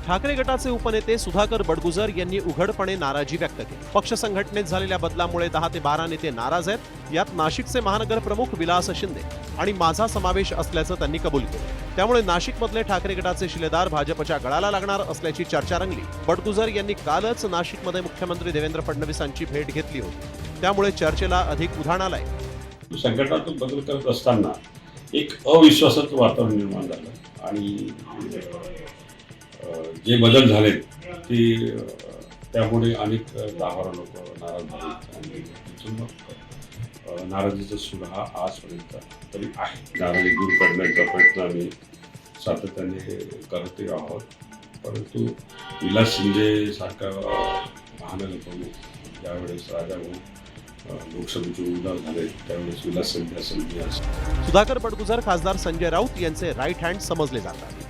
ठाकरे गटाचे उपनेते सुधाकर बडगुजर यांनी उघडपणे नाराजी व्यक्त केली। पक्ष संघटनेत झालेल्या बदलामुळे 10 ते 12 नेते नाराज आहेत। यात नाशिकचे महानगर प्रमुख विलास शिंदे आणि माझा समावेश असल्याचं त्यांनी कबूल केलं। त्यामुळे नाशिकमधले ठाकरे गटाचे शिलेदार भाजपच्या गळाला लागणार असल्याची चर्चा रंगली। बडगुजर यांनी कालच नाशिकमध्ये मुख्यमंत्री देवेंद्र फडणवीसांची भेट घेतली होती, त्यामुळे चर्चेला अधिक उधाण आलंय। संघटनात्मक बदल करत असताना एक अविश्वासाचं वातावरण निर्माण झालं आणि जे बदल झाले ते त्यामुळे अनेक 10-12 लोक नाराज झाले आणि तिथून मग नाराजीचा सूर हा आजपर्यंत तरी आहे। नाराजी दूर करण्याचा प्रयत्न आम्ही सातत्याने करते आहोत, परंतु विलास शिंदे सारखा महानगर प्रमुख ज्यावेळेस राजाभाऊ लोकसभेचे उमेदवार झाले त्यावेळेस विलास शिंदे असं सुधाकर बडगुजर खासदार संजय राऊत यांचे राईट हँड समजले जातात।